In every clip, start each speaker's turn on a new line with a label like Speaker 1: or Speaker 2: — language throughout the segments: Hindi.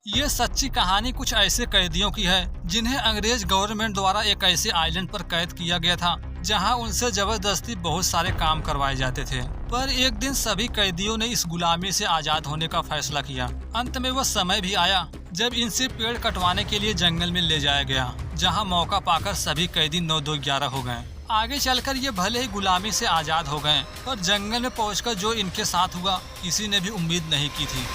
Speaker 1: ये सच्ची कहानी कुछ ऐसे कैदियों की है जिन्हें अंग्रेज गवर्नमेंट द्वारा एक ऐसे आइलैंड पर कैद किया गया था जहां उनसे जबरदस्ती बहुत सारे काम करवाए जाते थे। पर एक दिन सभी कैदियों ने इस गुलामी से आजाद होने का फैसला किया। अंत में वह समय भी आया जब इनसे पेड़ कटवाने के लिए जंगल में ले जाया गया, जहां मौका पाकर सभी कैदी 9-2-11 हो गए। आगे चलकर ये भले ही गुलामी से आजाद हो गए, पर जंगल में पहुंचकर जो इनके साथ हुआ किसी ने भी उम्मीद नहीं की थी।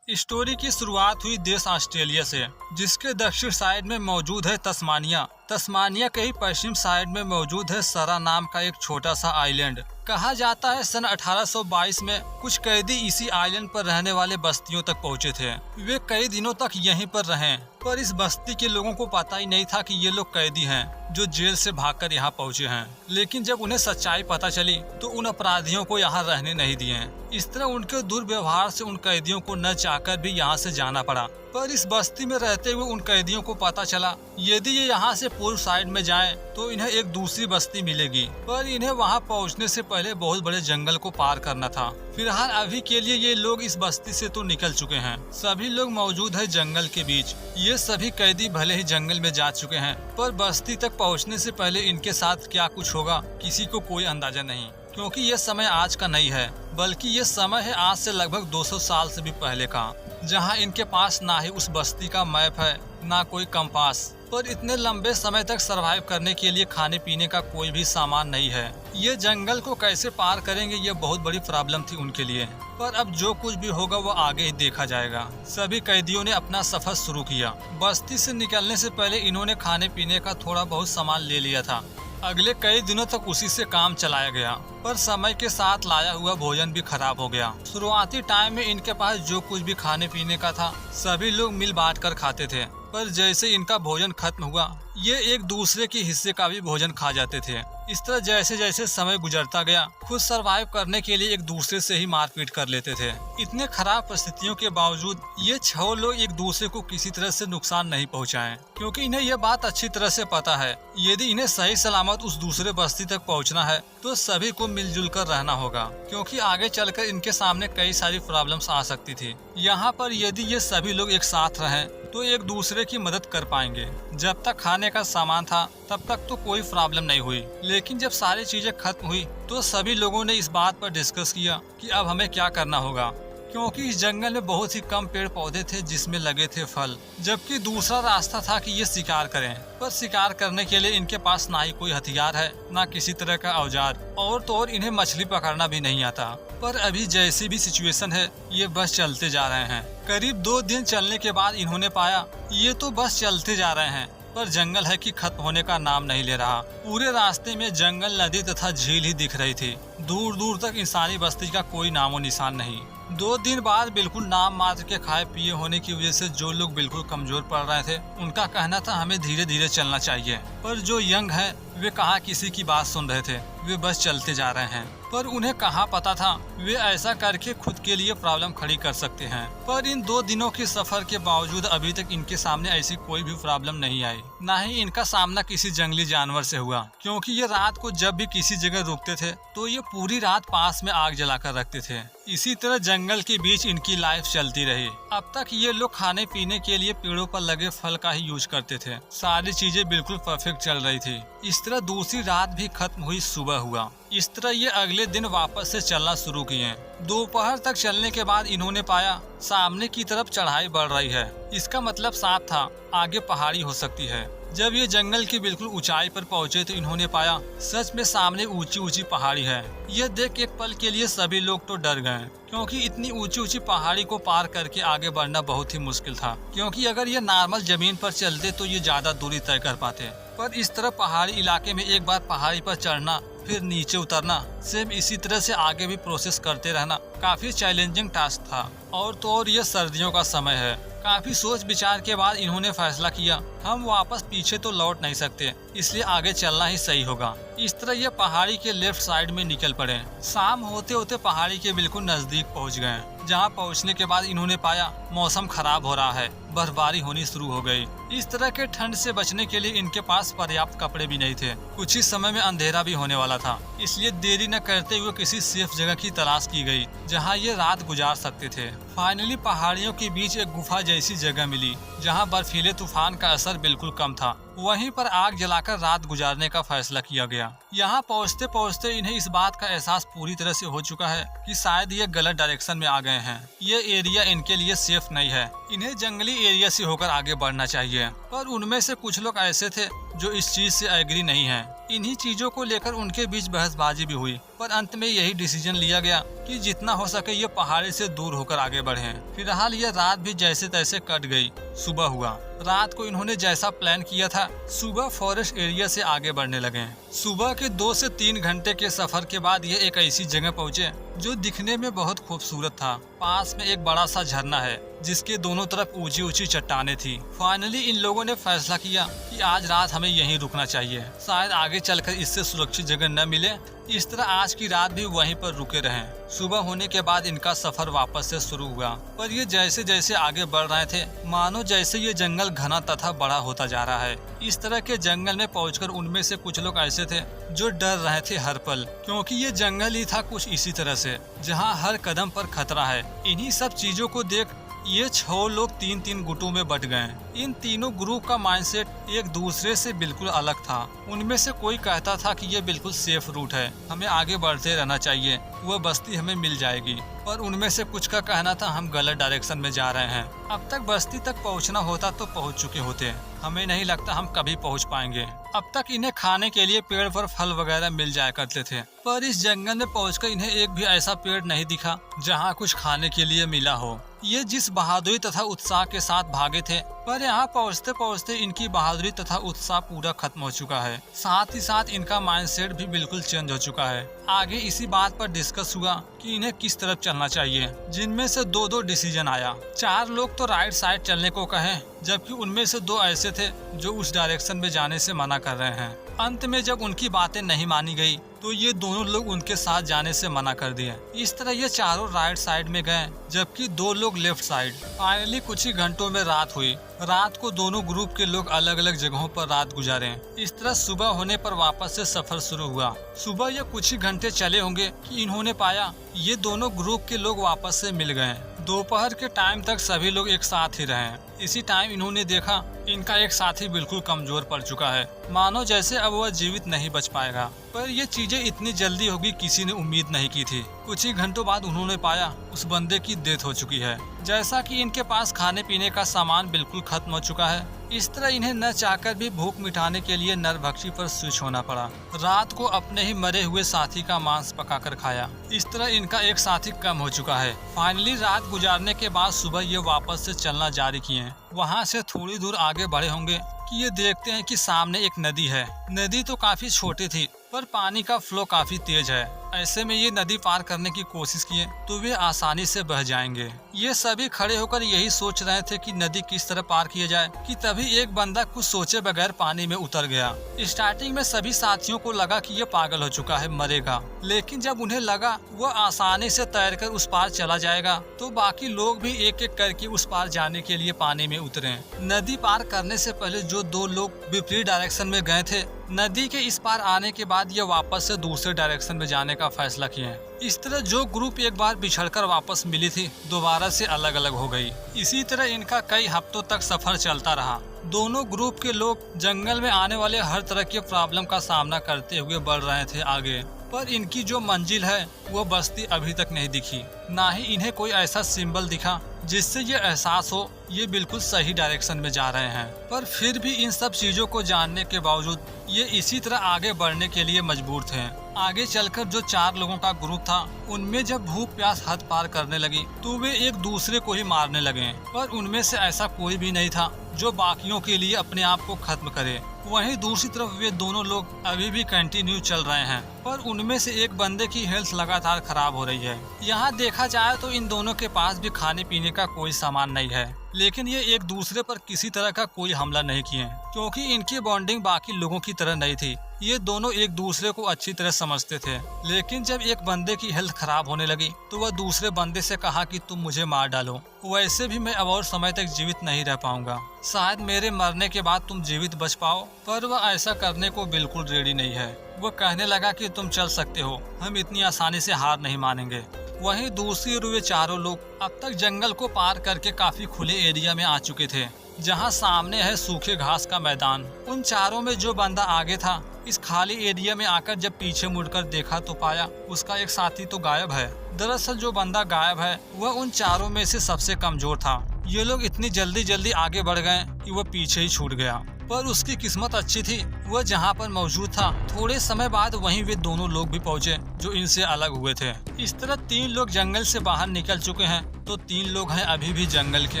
Speaker 1: स्टोरी की शुरुआत हुई देश ऑस्ट्रेलिया से, जिसके दक्षिण साइड में मौजूद है तस्मानिया। तस्मानिया के ही पश्चिम साइड में मौजूद है सरा नाम का एक छोटा सा आइलैंड। कहा जाता है सन 1822 में कुछ कैदी इसी आइलैंड पर रहने वाले बस्तियों तक पहुंचे थे। वे कई दिनों तक यहीं पर रहे, पर इस बस्ती के लोगों को पता ही नहीं था कि ये लोग कैदी हैं जो जेल से भागकर यहाँ पहुँचे हैं। लेकिन जब उन्हें सच्चाई पता चली तो उन अपराधियों को यहाँ रहने नहीं दिए। इस तरह उनके दुर्व्यवहार से उन कैदियों को न चाहकर भी यहाँ से जाना पड़ा। पर इस बस्ती में रहते हुए उन कैदियों को पता चला यदि ये यहाँ से पूर्व साइड में जाएं तो इन्हें एक दूसरी बस्ती मिलेगी, पर इन्हें वहाँ पहुँचने से पहले बहुत बड़े जंगल को पार करना था। फिलहाल अभी के लिए ये लोग इस बस्ती से तो निकल चुके हैं। सभी लोग मौजूद है जंगल के बीच। ये सभी कैदी भले ही जंगल में जा चुके हैं, पर बस्ती तक पहुँचने से पहले इनके साथ क्या कुछ होगा किसी को कोई अंदाजा नहीं, क्योंकि ये समय आज का नहीं है, बल्कि ये समय है आज से लगभग 200 साल से भी पहले का, जहां इनके पास ना ही उस बस्ती का मैप है ना कोई कंपास। पर इतने लंबे समय तक सरवाइव करने के लिए खाने पीने का कोई भी सामान नहीं है। ये जंगल को कैसे पार करेंगे ये बहुत बड़ी प्रॉब्लम थी उनके लिए। पर अब जो कुछ भी होगा वो आगे ही देखा जाएगा। सभी कैदियों ने अपना सफर शुरू किया। बस्ती से निकलने से पहले इन्होंने खाने पीने का थोड़ा बहुत सामान ले लिया था। अगले कई दिनों तक उसी से काम चलाया गया, पर समय के साथ लाया हुआ भोजन भी खराब हो गया। शुरुआती टाइम में इनके पास जो कुछ भी खाने पीने का था सभी लोग मिल बांट कर खाते थे, पर जैसे इनका भोजन खत्म हुआ ये एक दूसरे के हिस्से का भी भोजन खा जाते थे। इस तरह जैसे जैसे समय गुजरता गया खुद सरवाइव करने के लिए एक दूसरे से ही मारपीट कर लेते थे। इतने खराब परिस्थितियों के बावजूद ये 6 लोग एक दूसरे को किसी तरह से नुकसान नहीं पहुंचाएं, क्योंकि इन्हें यह बात अच्छी तरह से पता है यदि इन्हें सही सलामत उस दूसरे बस्ती तक पहुंचना है तो सभी को मिलजुल कर रहना होगा, क्योंकि आगे चलकर इनके सामने कई सारी प्रॉब्लम्स आ सकती थी। यहाँ पर यदि ये सभी लोग एक साथ रहें तो एक दूसरे की मदद कर पाएंगे। जब तक खाने का सामान था तब तक तो कोई प्रॉब्लम नहीं हुई, लेकिन जब सारी चीजें खत्म हुई तो सभी लोगों ने इस बात पर डिस्कस किया कि अब हमें क्या करना होगा, क्योंकि इस जंगल में बहुत ही कम पेड़ पौधे थे जिसमें लगे थे फल, जबकि दूसरा रास्ता था कि ये शिकार करें। पर शिकार करने के लिए इनके पास ना ही कोई हथियार है ना किसी तरह का औजार, और तो और इन्हें मछली पकड़ना भी नहीं आता। पर अभी जैसी भी सिचुएशन है ये बस चलते जा रहे हैं। करीब 2 दिन चलने के बाद इन्होंने पाया ये तो बस चलते जा रहे हैं, पर जंगल है कि खत्म होने का नाम नहीं ले रहा। पूरे रास्ते में जंगल, नदी तथा झील ही दिख रही थी। दूर दूर तक इंसानी बस्ती का कोई नामो निशान नहीं। 2 दिन बाद बिल्कुल नाम मात्र के खाए पिए होने की वजह से जो लोग बिल्कुल कमजोर पड़ रहे थे उनका कहना था हमें धीरे धीरे चलना चाहिए, पर जो यंग है वे कहाँ किसी की बात सुन रहे थे, वे बस चलते जा रहे हैं। पर उन्हें कहाँ पता था वे ऐसा करके खुद के लिए प्रॉब्लम खड़ी कर सकते हैं। पर इन 2 दिनों के सफर के बावजूद अभी तक इनके सामने ऐसी कोई भी प्रॉब्लम नहीं आई, ना ही इनका सामना किसी जंगली जानवर से हुआ, क्योंकि ये रात को जब भी किसी जगह रुकते थे तो ये पूरी रात पास में आग जलाकर रखते थे। इसी तरह जंगल के बीच इनकी लाइफ चलती रही। अब तक ये लोग खाने पीने के लिए पेड़ों पर लगे फल का ही यूज करते थे। सारी चीजें बिल्कुल परफेक्ट चल रही थी। इस तरह दूसरी रात भी खत्म हुई, सुबह हुआ। इस तरह ये अगले दिन वापस से चलना शुरू किए। दोपहर तक चलने के बाद इन्होंने पाया सामने की तरफ चढ़ाई बढ़ रही है। इसका मतलब साफ था आगे पहाड़ी हो सकती है। जब ये जंगल की बिल्कुल ऊंचाई पर पहुंचे तो इन्होंने पाया सच में सामने ऊंची ऊंची पहाड़ी है। यह देख एक पल के लिए सभी लोग तो डर गए, क्योंकि इतनी ऊंची ऊंची पहाड़ी को पार करके आगे बढ़ना बहुत ही मुश्किल था, क्योंकि अगर ये नॉर्मल जमीन पर चलते तो ये ज्यादा दूरी तय कर पाते। पर इस तरह पहाड़ी इलाके में एक बार पहाड़ी पर चढ़ना फिर नीचे उतरना, सेम इसी तरह से आगे भी प्रोसेस करते रहना काफी चैलेंजिंग टास्क था। और तो और ये सर्दियों का समय है। काफी सोच विचार के बाद इन्होंने फैसला किया हम वापस पीछे तो लौट नहीं सकते, इसलिए आगे चलना ही सही होगा। इस तरह ये पहाड़ी के लेफ्ट साइड में निकल पड़े। शाम होते होते पहाड़ी के बिल्कुल नजदीक पहुंच गए। जहां पहुंचने के बाद इन्होंने पाया मौसम खराब हो रहा है, बर्फबारी होनी शुरू हो गई। इस तरह के ठंड से बचने के लिए इनके पास पर्याप्त कपड़े भी नहीं थे। कुछ ही समय में अंधेरा भी होने वाला था, इसलिए देरी न करते हुए किसी सेफ जगह की तलाश की गई जहां ये रात गुजार सकते थे। फाइनली पहाड़ियों के बीच एक गुफा जैसी जगह मिली जहां बर्फीले तूफान का असर बिल्कुल कम था। वहीं पर आग जलाकर रात गुजारने का फैसला किया गया। यहाँ पहुँचते पहुँचते इन्हें इस बात का एहसास पूरी तरह से हो चुका है कि शायद ये गलत डायरेक्शन में आ गए हैं। ये एरिया इनके लिए सेफ नहीं है, इन्हें जंगली एरिया से होकर आगे बढ़ना चाहिए। पर उनमें से कुछ लोग ऐसे थे जो इस चीज से एग्री नहीं है। इन्हीं चीजों को लेकर उनके बीच बहसबाजी भी हुई, पर अंत में यही डिसीजन लिया गया कि जितना हो सके ये पहाड़ी से दूर होकर आगे बढ़ें। फिलहाल ये रात भी जैसे तैसे कट गई। सुबह हुआ। रात को इन्होंने जैसा प्लान किया था, सुबह फॉरेस्ट एरिया से आगे बढ़ने लगे। सुबह के 2 से 3 घंटे के सफर के बाद ये एक ऐसी जगह पहुँचे जो दिखने में बहुत खूबसूरत था। पास में एक बड़ा सा झरना है जिसके दोनों तरफ ऊंची ऊंची चट्टानें थी। फाइनली इन लोगों ने फैसला किया कि आज रात हमें यहीं रुकना चाहिए, शायद आगे चलकर इससे सुरक्षित जगह न मिले। इस तरह आज की रात भी वहीं पर रुके रहें। सुबह होने के बाद इनका सफर वापस से शुरू हुआ, पर ये जैसे जैसे आगे बढ़ रहे थे मानो जैसे ये जंगल घना तथा बड़ा होता जा रहा है। इस तरह के जंगल में पहुंचकर उनमें से कुछ लोग ऐसे थे जो डर रहे थे हर पल, क्योंकि ये जंगल ही था कुछ इसी तरह से जहां हर कदम पर खतरा है। इन्हीं सब चीजों को देख ये 6 लोग 3-3 गुटों में बट गए। इन तीनों ग्रुप का माइंडसेट एक दूसरे से बिल्कुल अलग था। उनमें से कोई कहता था कि ये बिल्कुल सेफ रूट है, हमें आगे बढ़ते रहना चाहिए, वह बस्ती हमें मिल जाएगी। पर उनमें से कुछ का कहना था हम गलत डायरेक्शन में जा रहे हैं, अब तक बस्ती तक पहुंचना होता तो पहुंच चुके होते, हमें नहीं लगता हम कभी पहुंच पाएंगे। अब तक इन्हें खाने के लिए पेड़ पर फल वगैरह मिल जाया करते थे, पर इस जंगल में पहुंचकर इन्हें एक भी ऐसा पेड़ नहीं दिखा जहां कुछ खाने के लिए मिला हो। ये जिस बहादुरी तथा उत्साह के साथ भागे थे, पर यहाँ पहुँचते पहुँचते इनकी बहादुरी तथा उत्साह पूरा खत्म हो चुका है। साथ ही साथ इनका माइंडसेट भी बिल्कुल चेंज हो चुका है। आगे इसी बात पर डिस्कस हुआ कि इन्हें किस तरफ चलना चाहिए, जिनमें से 2-2 डिसीजन आया। 4 लोग तो राइट साइड चलने को कहे, जबकि उनमें से 2 ऐसे थे जो उस डायरेक्शन में जाने से मना कर रहे हैं। अंत में जब उनकी बातें नहीं मानी गई तो ये दोनों लोग उनके साथ जाने से मना कर दिए। इस तरह ये चारों राइट साइड में गए, जबकि 2 लोग लेफ्ट साइड। फाइनली कुछ ही घंटों में रात हुई। रात को दोनों ग्रुप के लोग अलग अलग जगहों पर रात गुजारे। इस तरह सुबह होने पर वापस से सफर शुरू हुआ। सुबह ये कुछ ही घंटे चले होंगे कि इन्होंने पाया ये दोनों ग्रुप के लोग वापस से मिल गए। दोपहर के टाइम तक सभी लोग एक साथ ही रहे। इसी टाइम इन्होंने देखा इनका एक साथी बिल्कुल कमजोर पड़ चुका है, मानो जैसे अब वह जीवित नहीं बच पाएगा। पर ये चीजें इतनी जल्दी होगी किसी ने उम्मीद नहीं की थी। कुछ ही घंटों बाद उन्होंने पाया उस बंदे की डेथ हो चुकी है। जैसा कि इनके पास खाने पीने का सामान बिल्कुल खत्म हो चुका है, इस तरह इन्हें न चाहकर भी भूख मिटाने के लिए नरभक्षी पर स्विच होना पड़ा। रात को अपने ही मरे हुए साथी का मांस पकाकर खाया। इस तरह इनका एक साथी कम हो चुका है। फाइनली रात गुजारने के बाद सुबह ये वापस से चलना जारी किए। वहाँ से थोड़ी दूर आगे बढ़े होंगे कि ये देखते हैं कि सामने एक नदी है। नदी तो काफी छोटी थी, पर पानी का फ्लो काफी तेज है। ऐसे में ये नदी पार करने की कोशिश किए तो वे आसानी से बह जाएंगे। ये सभी खड़े होकर यही सोच रहे थे कि नदी किस तरह पार किया जाए कि तभी एक बंदा कुछ सोचे बगैर पानी में उतर गया। स्टार्टिंग में सभी साथियों को लगा कि ये पागल हो चुका है, मरेगा, लेकिन जब उन्हें लगा वह आसानी से तैरकर उस पार चला जाएगा तो बाकी लोग भी एक एक करके उस पार जाने के लिए पानी में उतरे। नदी पार करने से पहले जो 2 लोग विपरीत डायरेक्शन में गए थे, नदी के इस पार आने के बाद ये वापस से दूसरे डायरेक्शन में जाने का फैसला किए। इस तरह जो ग्रुप एक बार बिछड़कर वापस मिली थी दोबारा से अलग अलग हो गई। इसी तरह इनका कई हफ्तों तक सफर चलता रहा। दोनों ग्रुप के लोग जंगल में आने वाले हर तरह के प्रॉब्लम का सामना करते हुए बढ़ रहे थे आगे, पर इनकी जो मंजिल है वो बस्ती अभी तक नहीं दिखी। ना ही इन्हें कोई ऐसा सिंबल दिखा जिससे ये एहसास हो ये बिल्कुल सही डायरेक्शन में जा रहे हैं। पर फिर भी इन सब चीजों को जानने के बावजूद ये इसी तरह आगे बढ़ने के लिए मजबूर थे। आगे चलकर जो 4 लोगों का ग्रुप था उनमें जब भूख प्यास हद पार करने लगी तो वे एक दूसरे को ही मारने लगे, पर उनमें से ऐसा कोई भी नहीं था जो बाकियों के लिए अपने आप को खत्म करे। वहीं दूसरी तरफ वे दोनों लोग अभी भी कंटिन्यू चल रहे हैं, पर उनमें से एक बंदे की हेल्थ लगातार खराब हो रही है। यहाँ देखा जाए तो इन दोनों के पास भी खाने पीने का कोई सामान नहीं है, लेकिन ये एक दूसरे पर किसी तरह का कोई हमला नहीं किए, क्योंकि इनकी बॉन्डिंग बाकी लोगों की तरह नहीं थी। ये दोनों एक दूसरे को अच्छी तरह समझते थे, लेकिन जब एक बंदे की हेल्थ खराब होने लगी तो वह दूसरे बंदे से कहा कि तुम मुझे मार डालो, वैसे भी मैं अब और समय तक जीवित नहीं रह पाऊंगा। शायद मेरे मरने के बाद तुम जीवित बच पाओ, पर वह ऐसा करने को बिल्कुल रेडी नहीं है। वह कहने लगा कि तुम चल सकते हो, हम इतनी आसानी से हार नहीं मानेंगे। वहीं दूसरी ओर वे चारों लोग अब तक जंगल को पार करके काफी खुले एरिया में आ चुके थे, जहां सामने है सूखे घास का मैदान। उन चारों में जो बंदा आगे था, इस खाली एरिया में आकर जब पीछे मुड़कर देखा तो पाया उसका एक साथी तो गायब है। दरअसल जो बंदा गायब है वह उन चारों में से सबसे कमजोर था। ये लोग इतनी जल्दी आगे बढ़ गए कि वह पीछे ही छूट गया, पर उसकी किस्मत अच्छी थी, वह जहां पर मौजूद था थोड़े समय बाद वहीं वे दोनों लोग भी पहुंचे जो इनसे अलग हुए थे। इस तरह 3 लोग जंगल से बाहर निकल चुके हैं, तो 3 लोग हैं अभी भी जंगल के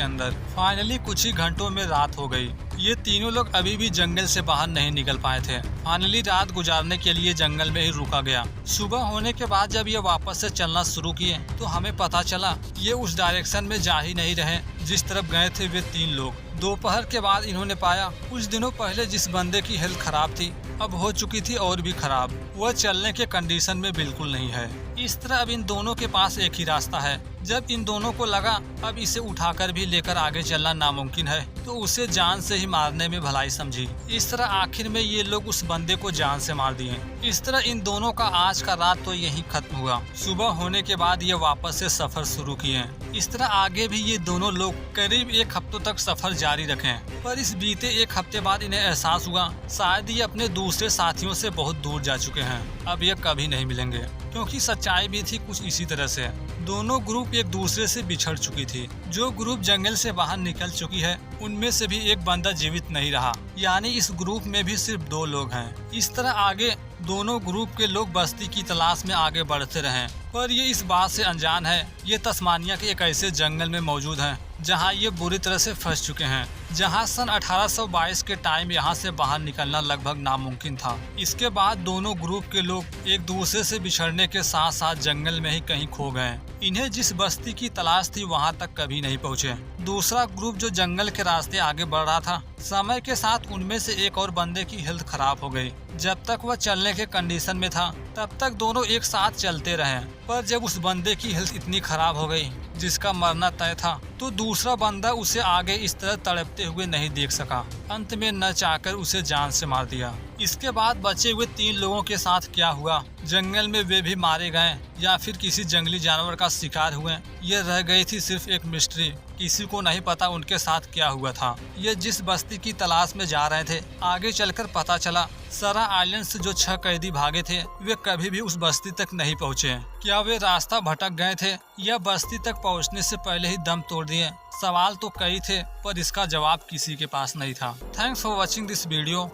Speaker 1: अंदर। फाइनली कुछ ही घंटों में रात हो गई। ये तीनों लोग अभी भी जंगल से बाहर नहीं निकल पाए थे। फाइनली रात गुजारने के लिए जंगल में ही रुका गया। सुबह होने के बाद जब ये वापस से चलना शुरू किए तो हमें पता चला ये उस डायरेक्शन में जा ही नहीं रहे जिस तरफ गए थे वे 3 लोग। दोपहर के बाद इन्होंने पाया कुछ दिनों पहले जिस बंदे की हेल्थ खराब थी अब हो चुकी थी और भी खराब। वह चलने के कंडीशन में बिल्कुल नहीं है। इस तरह अब इन दोनों के पास एक ही रास्ता है। जब इन दोनों को लगा अब इसे उठाकर भी लेकर आगे चलना नामुमकिन है, तो उसे जान से ही मारने में भलाई समझी। इस तरह आखिर में ये लोग उस बंदे को जान से मार दिए। इस तरह इन दोनों का आज का रात तो यहीं खत्म हुआ। सुबह होने के बाद ये वापस से सफर शुरू किए। इस तरह आगे भी ये दोनों लोग करीब 1 हफ्तों तक सफर जारी रखें, पर इस बीते 1 हफ्ते बाद इन्हें एहसास हुआ शायद ये अपने दूसरे साथियों से बहुत दूर जा चुके हैं, अब ये कभी नहीं मिलेंगे। क्योंकि सच्चाई भी थी कुछ इसी तरह से। दोनों ग्रुप एक दूसरे से बिछड़ चुकी थी। जो ग्रुप जंगल से बाहर निकल चुकी है उनमें से भी एक बंदा जीवित नहीं रहा, यानी इस ग्रुप में भी सिर्फ 2 लोग हैं। इस तरह आगे दोनों ग्रुप के लोग बस्ती की तलाश में आगे बढ़ते रहे, पर ये इस बात से अनजान है ये तस्मानिया के एक ऐसे जंगल में मौजूद हैं जहां ये बुरी तरह से फंस चुके हैं, जहां सन 1822 के टाइम यहां से बाहर निकलना लगभग नामुमकिन था। इसके बाद दोनों ग्रुप के लोग एक दूसरे से बिछड़ने के साथ साथ जंगल में ही कहीं खो गए। इन्हें जिस बस्ती की तलाश थी वहां तक कभी नहीं पहुंचे। दूसरा ग्रुप जो जंगल के रास्ते आगे बढ़ रहा था, समय के साथ उनमें से एक और बंदे की हेल्थ खराब हो गई। जब तक वह चलने के कंडीशन में था तब तक दोनों एक साथ चलते रहे, पर जब उस बंदे की हेल्थ इतनी खराब हो गई जिसका मरना तय था, तो दूसरा बंदा उसे आगे इस तरह तड़पते हुए नहीं देख सका। अंत में न चाहकर उसे जान से मार दिया। इसके बाद बचे हुए 3 लोगों के साथ क्या हुआ, जंगल में वे भी मारे गए या फिर किसी जंगली जानवर का शिकार हुए, ये रह गई थी सिर्फ एक मिस्ट्री। किसी को नहीं पता उनके साथ क्या हुआ था। ये जिस बस्ती की तलाश में जा रहे थे आगे चलकर पता चला सरा आइलैंड से जो 6 कैदी भागे थे वे कभी भी उस बस्ती तक नहीं पहुँचे। क्या वे रास्ता भटक गए थे या बस्ती तक पहुँचने से पहले ही दम तोड़ दिए? सवाल तो कई थे पर इसका जवाब किसी के पास नहीं था। Thanks for watching this video.